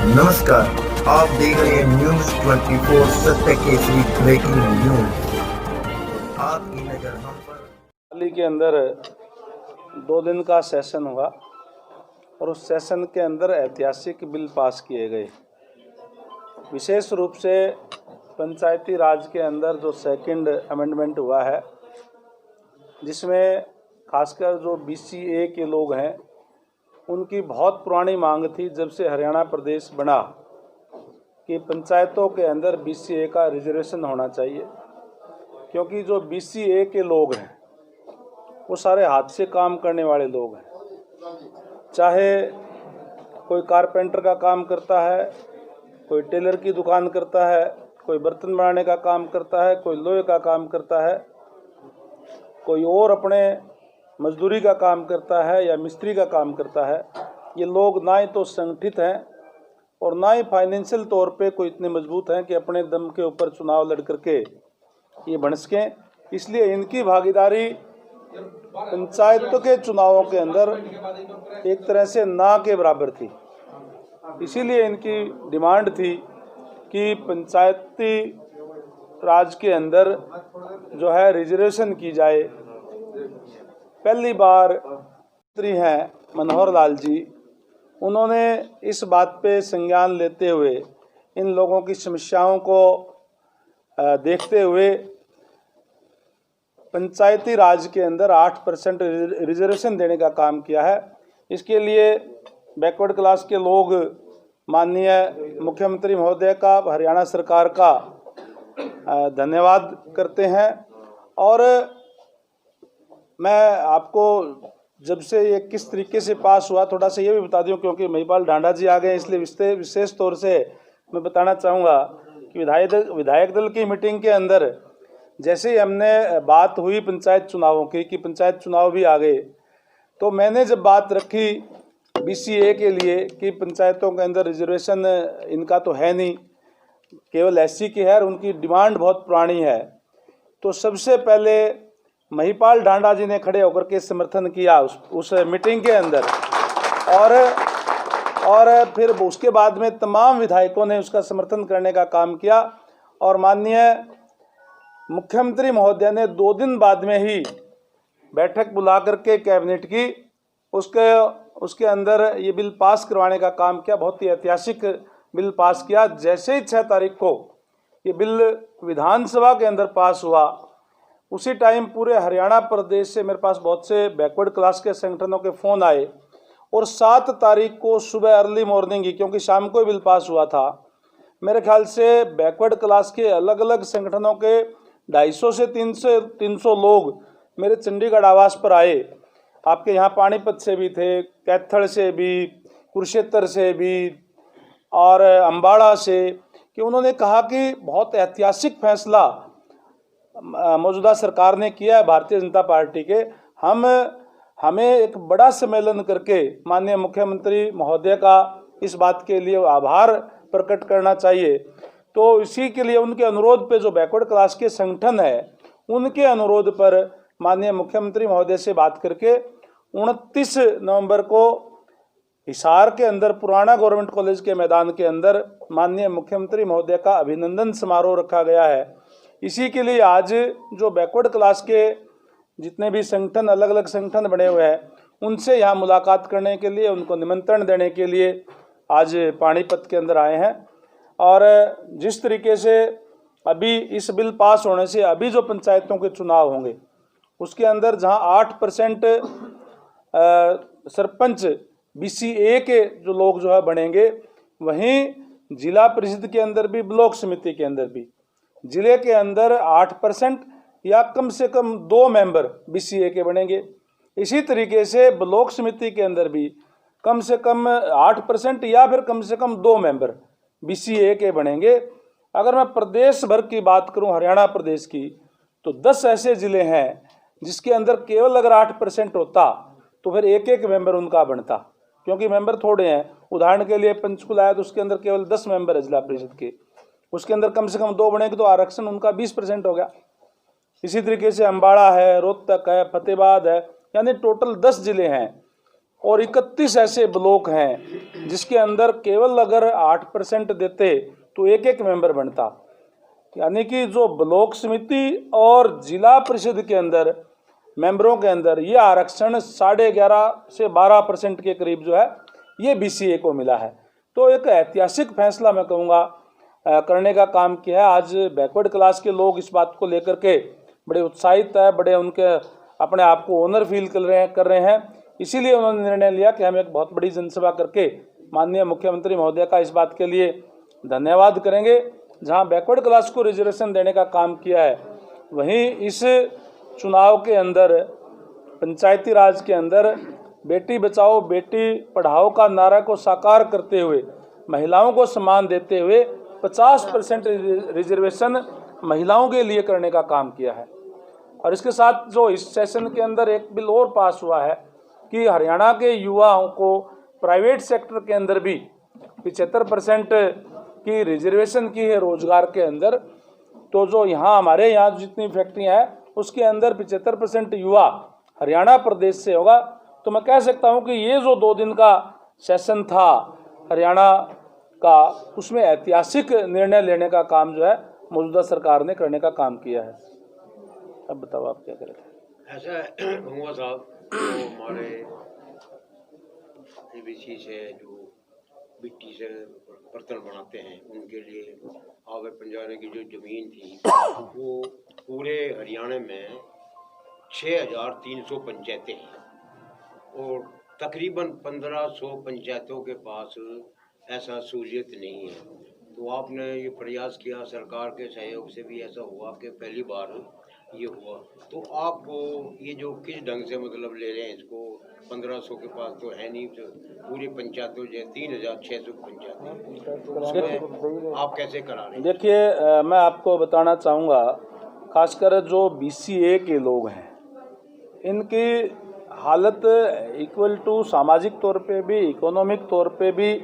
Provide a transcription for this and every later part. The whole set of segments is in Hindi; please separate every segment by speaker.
Speaker 1: नमस्कार, आप देख रहे हैं न्यूज 24 सत्य केसरी ब्रेकिंग न्यूज। आपकी नजर हम पर।
Speaker 2: हाल के अंदर 2 दिन का सेशन हुआ और उस सेशन के अंदर ऐतिहासिक बिल पास किए गए। विशेष रूप से पंचायती राज के अंदर जो सेकंड अमेंडमेंट हुआ है, जिसमें खासकर जो BCA के लोग हैं, उनकी बहुत पुरानी मांग थी जब से हरियाणा प्रदेश बना कि पंचायतों के अंदर BCA का रिजर्वेशन होना चाहिए, क्योंकि जो BCA के लोग हैं वो सारे हाथ से काम करने वाले लोग हैं। चाहे कोई कारपेंटर का काम करता है, कोई टेलर की दुकान करता है, कोई बर्तन बनाने का काम करता है, कोई लोहे का काम करता है, कोई और अपने मजदूरी का काम करता है या मिस्त्री का काम करता है। ये लोग ना ही तो संगठित हैं और ना ही फाइनेंशियल तौर पे कोई इतने मजबूत हैं कि अपने दम के ऊपर चुनाव लड़ करके ये बन सकें। इसलिए इनकी भागीदारी पंचायतों के चुनावों के अंदर एक तरह से ना के बराबर थी। इसीलिए इनकी डिमांड थी कि पंचायती राज के अंदर जो है रिजर्वेशन की जाए। पहली बार मंत्री हैं मनोहर लाल जी, उन्होंने इस बात पे संज्ञान लेते हुए, इन लोगों की समस्याओं को देखते हुए पंचायती राज के अंदर 8% रिजर्वेशन देने का काम किया है। इसके लिए बैकवर्ड क्लास के लोग माननीय मुख्यमंत्री महोदय का, हरियाणा सरकार का धन्यवाद करते हैं। और मैं आपको जब से ये किस तरीके से पास हुआ थोड़ा सा ये भी बता दूं, क्योंकि महिपाल ढांडा जी आ गए, इसलिए विशेष तौर से मैं बताना चाहूँगा कि विधायक दल की मीटिंग के अंदर जैसे ही हमने बात हुई पंचायत चुनावों की कि पंचायत चुनाव भी आ गए, तो मैंने जब बात रखी BCA के लिए कि पंचायतों के अंदर रिजर्वेशन इनका तो है नहीं, केवल SC की है और उनकी डिमांड बहुत पुरानी है, तो सबसे पहले महिपाल ढांडा जी ने खड़े होकर के समर्थन किया उस मीटिंग के अंदर। और फिर उसके बाद में तमाम विधायकों ने उसका समर्थन करने का काम किया और माननीय मुख्यमंत्री महोदय ने 2 दिन बाद में ही बैठक बुला करके कैबिनेट की उसके अंदर ये बिल पास करवाने का काम किया। बहुत ही ऐतिहासिक बिल पास किया। जैसे ही 6 तारीख को ये बिल विधानसभा के अंदर पास हुआ, उसी टाइम पूरे हरियाणा प्रदेश से मेरे पास बहुत से बैकवर्ड क्लास के संगठनों के फ़ोन आए और 7 तारीख को सुबह अर्ली मॉर्निंग ही, क्योंकि शाम को ही बिल पास हुआ था, मेरे ख्याल से बैकवर्ड क्लास के अलग अलग संगठनों के 250 से 300 लोग मेरे चंडीगढ़ आवास पर आए। आपके यहाँ पानीपत से भी थे, कैथल से भी, कुरुक्षेत्र से भी और अम्बाड़ा से, कि उन्होंने कहा कि बहुत ऐतिहासिक फैसला मौजूदा सरकार ने किया है भारतीय जनता पार्टी के, हमें एक बड़ा सम्मेलन करके माननीय मुख्यमंत्री महोदय का इस बात के लिए आभार प्रकट करना चाहिए। तो इसी के लिए उनके अनुरोध पे जो बैकवर्ड क्लास के संगठन है, उनके अनुरोध पर माननीय मुख्यमंत्री महोदय से बात करके 29 नवंबर को हिसार के अंदर पुराना गवर्नमेंट कॉलेज के मैदान के अंदर माननीय मुख्यमंत्री महोदय का अभिनंदन समारोह रखा गया है। इसी के लिए आज जो बैकवर्ड क्लास के जितने भी संगठन, अलग अलग संगठन बने हुए हैं, उनसे यहाँ मुलाकात करने के लिए, उनको निमंत्रण देने के लिए आज पानीपत के अंदर आए हैं। और जिस तरीके से अभी इस बिल पास होने से अभी जो पंचायतों के चुनाव होंगे, उसके अंदर जहाँ 8% सरपंच BCA के जो लोग जो है बनेंगे, वहीं जिला परिषद के अंदर भी, ब्लॉक समिति के अंदर भी, जिले के अंदर 8% या कम से कम 2 मेंबर BCA के बनेंगे। इसी तरीके से ब्लॉक समिति के अंदर भी कम से कम 8% या फिर कम से कम 2 मेंबर BCA के बनेंगे। अगर मैं प्रदेश भर की बात करूं, हरियाणा प्रदेश की, तो 10 ऐसे ज़िले हैं जिसके अंदर केवल अगर 8% होता तो फिर एक मेंबर उनका बनता, क्योंकि मेंबर थोड़े हैं। उदाहरण के लिए पंचकुला है तो उसके अंदर केवल 10 मेंबर है जिला परिषद के, उसके अंदर कम से कम 2 बनेंगे तो आरक्षण उनका 20% हो गया। इसी तरीके से अम्बाड़ा है, रोहतक है, फतेहाबाद है, यानी टोटल 10 जिले हैं और 31 ऐसे ब्लॉक हैं जिसके अंदर केवल अगर 8% देते तो एक एक मेंबर बनता। यानी कि जो ब्लॉक समिति और जिला परिषद के अंदर मेंबरों के अंदर ये आरक्षण 11.5 से 12% के करीब जो है ये BCA को मिला है। तो एक ऐतिहासिक फैसला मैं कहूँगा करने का काम किया है। आज बैकवर्ड क्लास के लोग इस बात को लेकर के बड़े उत्साहित है, बड़े उनके अपने आप को ओनर फील कर रहे हैं। इसीलिए उन्होंने निर्णय लिया कि हम एक बहुत बड़ी जनसभा करके माननीय मुख्यमंत्री महोदय का इस बात के लिए धन्यवाद करेंगे। जहां बैकवर्ड क्लास को रिजर्वेशन देने का काम किया है, वहीं इस चुनाव के अंदर पंचायती राज के अंदर बेटी बचाओ बेटी पढ़ाओ का नारा को साकार करते हुए, महिलाओं को सम्मान देते हुए 50% रिजर्वेशन महिलाओं के लिए करने का काम किया है। और इसके साथ जो इस सेशन के अंदर एक बिल और पास हुआ है कि हरियाणा के युवाओं को प्राइवेट सेक्टर के अंदर भी 75% की रिजर्वेशन की है रोजगार के अंदर। तो जो हमारे यहाँ जितनी फैक्ट्रियाँ हैं उसके अंदर 75% युवा हरियाणा प्रदेश से होगा। तो मैं कह सकता हूँ कि ये जो 2 दिन का सेशन था हरियाणा का, उसमें ऐतिहासिक निर्णय लेने का काम जो है मौजूदा सरकार ने करने का काम किया है। अब बताओ आप क्या करें।
Speaker 3: ऐसा हुआ साहब, जो हमारे ABC से जो मिट्टी से बर्तन बनाते हैं उनके लिए आगे पंजाने की जो जमीन थी वो पूरे हरियाणा में 6300 पंचायतें हैं और तकरीबन 1500 पंचायतों के पास ऐसा सहूलियत नहीं है। तो आपने ये प्रयास किया, सरकार के सहयोग से भी ऐसा हुआ कि पहली बार ये हुआ। तो आपको ये जो किस ढंग से मतलब ले रहे हैं इसको, 1500 के पास तो है नहीं, तो पूरी पंचायतों जो 3600 पंचायतें, आप कैसे करा रहे हैं?
Speaker 2: देखिए, मैं आपको बताना चाहूँगा, खासकर जो BCA के लोग हैं इनकी हालत इक्वल टू सामाजिक तौर पे भी, इकोनॉमिक तौर पे भी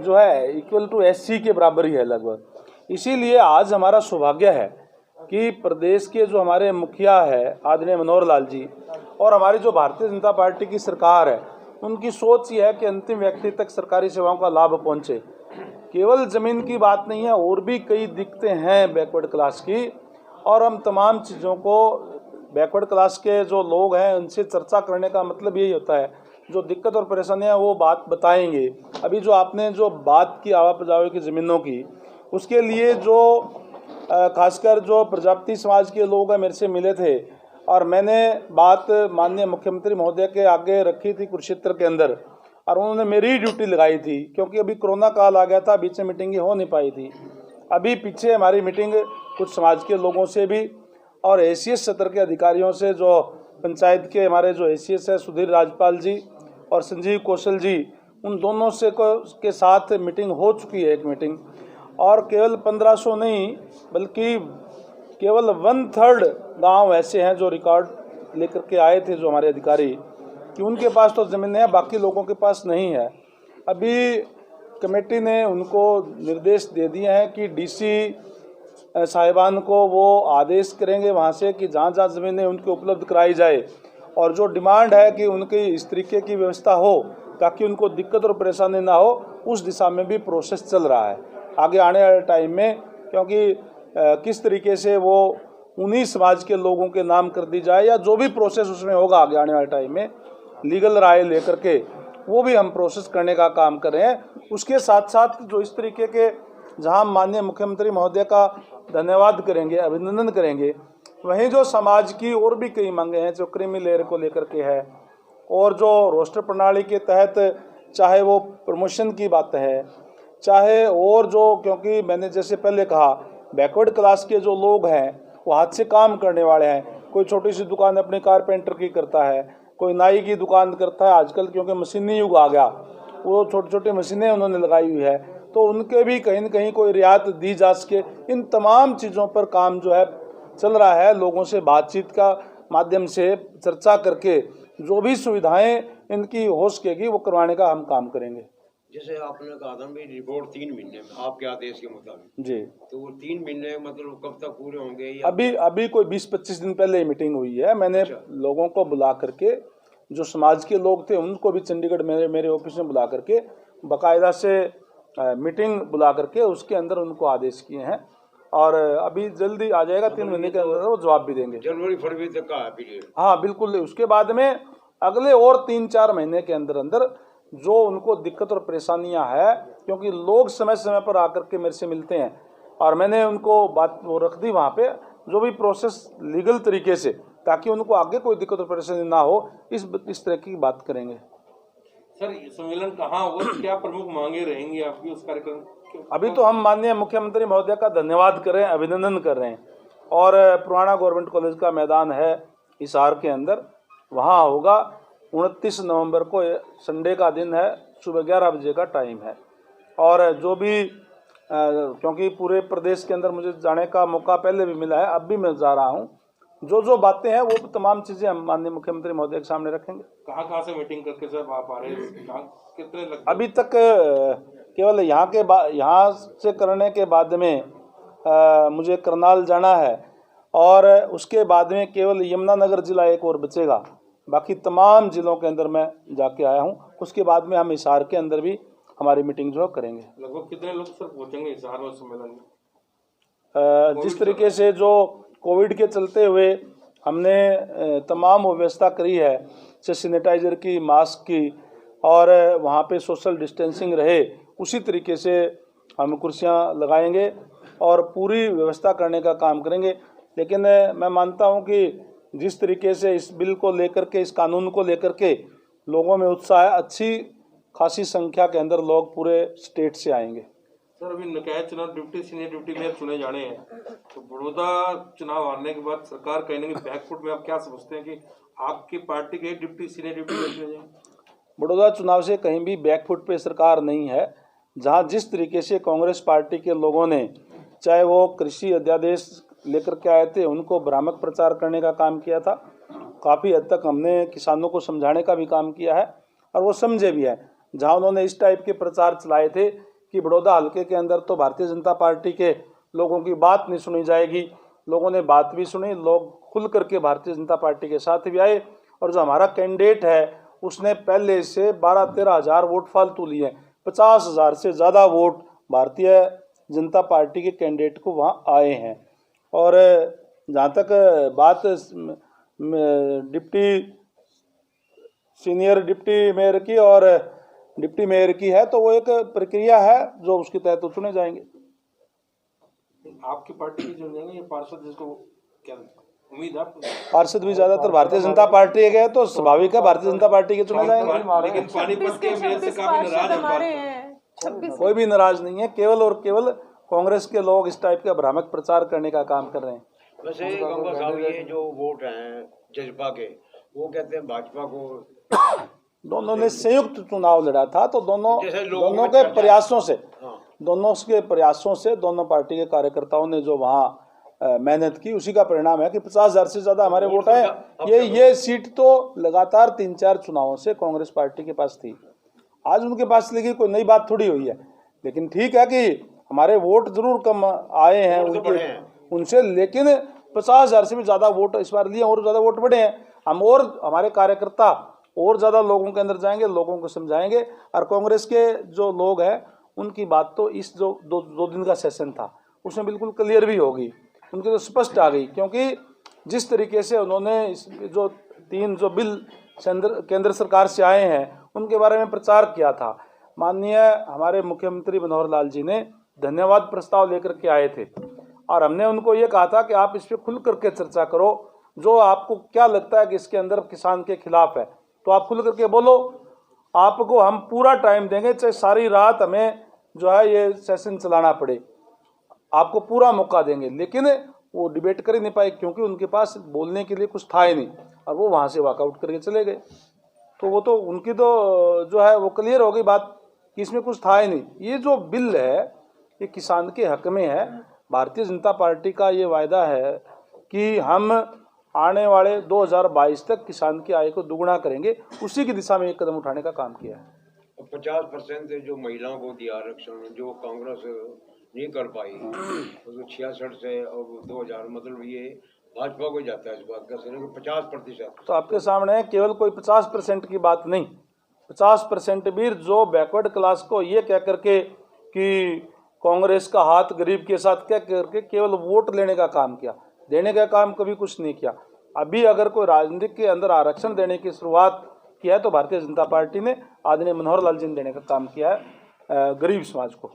Speaker 2: जो है इक्वल टू SC के बराबर ही है लगभग। इसीलिए आज हमारा सौभाग्य है कि प्रदेश के जो हमारे मुखिया है आदरणीय मनोहर लाल जी और हमारी जो भारतीय जनता पार्टी की सरकार है, उनकी सोच ये है कि अंतिम व्यक्ति तक सरकारी सेवाओं का लाभ पहुंचे। केवल ज़मीन की बात नहीं है, और भी कई दिक्कतें हैं बैकवर्ड क्लास की, और हम तमाम चीज़ों को बैकवर्ड क्लास के जो लोग हैं उनसे चर्चा करने का मतलब यही होता है, जो दिक्कत और परेशानियाँ वो बात बताएंगे। अभी जो आपने जो बात की आवापजावी की ज़मीनों की, उसके लिए जो खासकर जो प्रजापति समाज के लोग हैं मेरे से मिले थे और मैंने बात माननीय मुख्यमंत्री महोदय के आगे रखी थी कुरुक्षेत्र के अंदर, और उन्होंने मेरी ड्यूटी लगाई थी क्योंकि अभी कोरोना काल आ गया था, बीच में मीटिंग हो नहीं पाई थी। अभी पीछे हमारी मीटिंग कुछ समाज के लोगों से भी और ACS सत्र के अधिकारियों से, जो पंचायत के हमारे जो ACS है सुधीर राजपाल जी और संजीव कौशल जी, उन दोनों से के साथ मीटिंग हो चुकी है, एक मीटिंग। और केवल 1500 नहीं बल्कि केवल 1/3 गांव ऐसे हैं जो रिकॉर्ड लेकर के आए थे जो हमारे अधिकारी, कि उनके पास तो ज़मीनें हैं, बाकी लोगों के पास नहीं है। अभी कमेटी ने उनको निर्देश दे दिए हैं कि DC साहिबान को वो आदेश करेंगे वहाँ से कि जहाँ जहाँ ज़मीनें उनके उपलब्ध कराई जाए, और जो डिमांड है कि उनकी इस तरीके की व्यवस्था हो ताकि उनको दिक्कत और परेशानी ना हो, उस दिशा में भी प्रोसेस चल रहा है आगे आने वाले टाइम में। क्योंकि किस तरीके से वो उन्हीं समाज के लोगों के नाम कर दी जाए या जो भी प्रोसेस उसमें होगा आगे आने वाले टाइम में, लीगल राय लेकर के वो भी हम प्रोसेस करने का काम कर रहे हैं। उसके साथ साथ जो इस तरीके के जहां माननीय मुख्यमंत्री महोदय का धन्यवाद करेंगे, अभिनंदन करेंगे, वहीं जो समाज की और भी कई मांगे हैं जो क्रीमी लेयर को लेकर के है, और जो रोस्टर प्रणाली के तहत चाहे वो प्रमोशन की बात है, चाहे और जो, क्योंकि मैंने जैसे पहले कहा बैकवर्ड क्लास के जो लोग हैं वो हाथ से काम करने वाले हैं। कोई छोटी सी दुकान अपने कारपेंटर की करता है, कोई नाई की दुकान करता है, आजकल क्योंकि मशीनी युग आ गया, वो छोटी छोटी मशीनें उन्होंने लगाई हुई है, तो उनके भी कहीं न कहीं कोई रियायत दी जा सके। इन तमाम चीज़ों पर काम जो है चल रहा है। लोगों से बातचीत का माध्यम से चर्चा करके जो भी सुविधाएं इनकी हो सकेगी वो करवाने का हम काम करेंगे।
Speaker 3: जैसे आपने कहा था भाई रिपोर्ट 3 महीने में आपके आदेश के मुताबिक
Speaker 2: जी,
Speaker 3: तो वो 3 महीने मतलब कब तक पूरे होंगे?
Speaker 2: अभी कोई 20-25 दिन पहले मीटिंग हुई है, मैंने लोगों को बुला करके जो समाज के लोग थे उनको भी चंडीगढ़ मेरे ऑफिस में बुला करके बाकायदा से मीटिंग बुला करके उसके अंदर उनको आदेश किए हैं और अभी जल्दी आ जाएगा, 3 महीने के अंदर वो जवाब भी देंगे।
Speaker 3: जनवरी फरवरी तक का है पीरियड।
Speaker 2: हाँ बिल्कुल, उसके बाद में अगले और 3-4 महीने के अंदर अंदर जो उनको दिक्कत और परेशानियां है, क्योंकि लोग समय समय पर आकर के मेरे से मिलते हैं और मैंने उनको बात वो रख दी वहाँ पे, जो भी प्रोसेस लीगल तरीके से, ताकि उनको आगे कोई दिक्कत और परेशानी ना हो, इस तरह की बात करेंगे।
Speaker 4: सर सम्मेलन कहाँ होगा, क्या प्रमुख मांगे रहेंगी आपकी उस कार्यक्रम?
Speaker 2: अभी तो हम माननीय मुख्यमंत्री महोदय का धन्यवाद कर रहे हैं, अभिनंदन कर रहे हैं और पुराना गवर्नमेंट कॉलेज का मैदान है हिसार के अंदर, वहाँ होगा 29 नवंबर को, संडे का दिन है, सुबह 11 बजे का टाइम है। और जो भी क्योंकि पूरे प्रदेश के अंदर मुझे जाने का मौका पहले भी मिला है, अब भी मैं जा रहा हूँ, जो बातें हैं वो तमाम चीज़ें हम माननीय मुख्यमंत्री महोदय के सामने रखेंगे।
Speaker 4: कहाँ से मीटिंग करके सर आप आ रहे हैं, कितने लगते?
Speaker 2: अभी तक केवल यहाँ से करने के बाद में मुझे करनाल जाना है और उसके बाद में केवल यमुनानगर जिला एक और बचेगा, बाकी तमाम जिलों के अंदर मैं जाके आया हूँ। उसके बाद में हम हिसार के अंदर भी हमारी मीटिंग जो करेंगे।
Speaker 4: लगभग कितने लोग सर पहुँचेंगे हिसार में सम्मेलन में?
Speaker 2: जिस तरीके से जो कोविड के चलते हुए हमने तमाम व्यवस्था करी है, जैसे सैनिटाइजर की, मास्क की, और वहाँ पे सोशल डिस्टेंसिंग रहे, उसी तरीके से हम कुर्सियाँ लगाएंगे और पूरी व्यवस्था करने का काम करेंगे। लेकिन मैं मानता हूँ कि जिस तरीके से इस बिल को लेकर के, इस कानून को लेकर के लोगों में उत्साह है, अच्छी खासी संख्या के अंदर लोग पूरे स्टेट से आएंगे।
Speaker 4: सर अभी निकाय चुनाव डिप्टी सीनियर डिप्टी मेयर चुने जाने हैं, तो बड़ौदा चुनाव हारने के बाद सरकार कहीं ना कहीं बैकफुट में, आप क्या समझते हैं कि आपकी पार्टी के डिप्टी सीनियर डिप्टी मेयर चुने जाएंगे?
Speaker 2: बड़ौदा चुनाव से कहीं भी बैकफुट पे सरकार नहीं है। जहां जिस तरीके से कांग्रेस पार्टी के लोगों ने, चाहे वो कृषि अध्यादेश लेकर के आए थे, उनको भ्रामक प्रचार करने का काम किया था, काफ़ी हद तक हमने किसानों को समझाने का भी काम किया है और वो समझे भी है। जहां उन्होंने इस टाइप के प्रचार चलाए थे कि बड़ौदा हल्के के अंदर तो भारतीय जनता पार्टी के लोगों की बात नहीं सुनी जाएगी, लोगों ने बात भी सुनी, लोग खुल करके भारतीय जनता पार्टी के साथ भी आए और जो हमारा कैंडिडेट है उसने पहले से 12-13 हज़ार वोट फालतू लिए, 50,000 से ज़्यादा वोट भारतीय जनता पार्टी के कैंडिडेट को वहाँ आए हैं। और जहाँ तक बात डिप्टी सीनियर डिप्टी मेयर की और डिप्टी मेयर की है, तो वो एक प्रक्रिया है जो उसके तहत तो चुने जाएंगे।
Speaker 4: आपकी पार्टी के चुने जाएंगे या पार्षद, जिसको क्या उम्मीद है?
Speaker 2: पार्षद भी ज्यादातर भारतीय जनता पार्टी के, तो स्वाभाविक है भारतीय जनता पार्टी के चुने जाएंगे।
Speaker 4: लेकिन पानीपत के मेयर से काफी नाराज है।
Speaker 2: कोई भी नाराज नहीं है, केवल और केवल कांग्रेस के लोग इस टाइप का भ्रामक प्रचार करने का काम कर रहे हैं।
Speaker 3: वैसे गंगा साहब, ये जो वोट हैं जजपा के, वो कहते हैं भाजपा को,
Speaker 2: दोनों ने संयुक्त चुनाव लड़ा था, तो दोनों के प्रयासों से दोनों पार्टी के कार्यकर्ताओं ने जो वहाँ मेहनत की, उसी का परिणाम है कि 50,000 से ज्यादा हमारे वोट आए। ये सीट तो लगातार 3-4 चुनावों से कांग्रेस पार्टी के पास थी, आज उनके पास लेकिन कोई नई बात थोड़ी हुई है। लेकिन ठीक है कि हमारे वोट जरूर कम आए हैं उनसे, लेकिन 50,000 से भी ज्यादा वोट इस बार लिए और ज्यादा वोट बढ़े हैं। हम और हमारे कार्यकर्ता और ज्यादा लोगों के अंदर जाएंगे, लोगों को समझाएंगे और कांग्रेस के जो लोग हैं उनकी बात तो इस जो दो दिन का सेशन था उसमें बिल्कुल क्लियर भी होगी, उनकी तो स्पष्ट आ गई। क्योंकि जिस तरीके से उन्होंने जो 3 बिल केंद्र सरकार से आए हैं उनके बारे में प्रचार किया था, माननीय हमारे मुख्यमंत्री मनोहर लाल जी ने धन्यवाद प्रस्ताव लेकर के आए थे और हमने उनको ये कहा था कि आप इस पर खुल करके चर्चा करो, जो आपको क्या लगता है कि इसके अंदर किसान के खिलाफ है तो आप खुल करके बोलो, आपको हम पूरा टाइम देंगे, चाहे सारी रात हमें जो है ये सेशन चलाना पड़े, आपको पूरा मौका देंगे। लेकिन वो डिबेट कर ही नहीं पाए क्योंकि उनके पास बोलने के लिए कुछ था ही नहीं और वो वहाँ से वॉकआउट करके चले गए। तो वो तो उनकी तो जो है वो क्लियर हो गई बात कि इसमें कुछ था ही नहीं। ये जो बिल है ये किसान के हक में है। भारतीय जनता पार्टी का ये वायदा है कि हम आने वाले 2022 तक किसान की आय को दुगुना करेंगे, उसी की दिशा में एक कदम उठाने का काम किया है।
Speaker 3: 50% जो महिलाओं को दिया आरक्षण, जो कांग्रेस नहीं कर पाई, तो 66 से और 2000, मतलब ये भाजपा को जाता है इस बात का सुने 50%।
Speaker 2: तो आपके सामने केवल कोई 50% की बात नहीं, 50% भी जो बैकवर्ड क्लास को ये कह करके कि कांग्रेस का हाथ गरीब के साथ कह करके केवल वोट लेने का काम किया, देने का काम कभी कुछ नहीं किया। अभी अगर कोई राजनीति के अंदर आरक्षण देने की शुरुआत किया है तो भारतीय जनता पार्टी ने आदरणीय मनोहर लाल जी ने देने का काम किया है गरीब समाज को।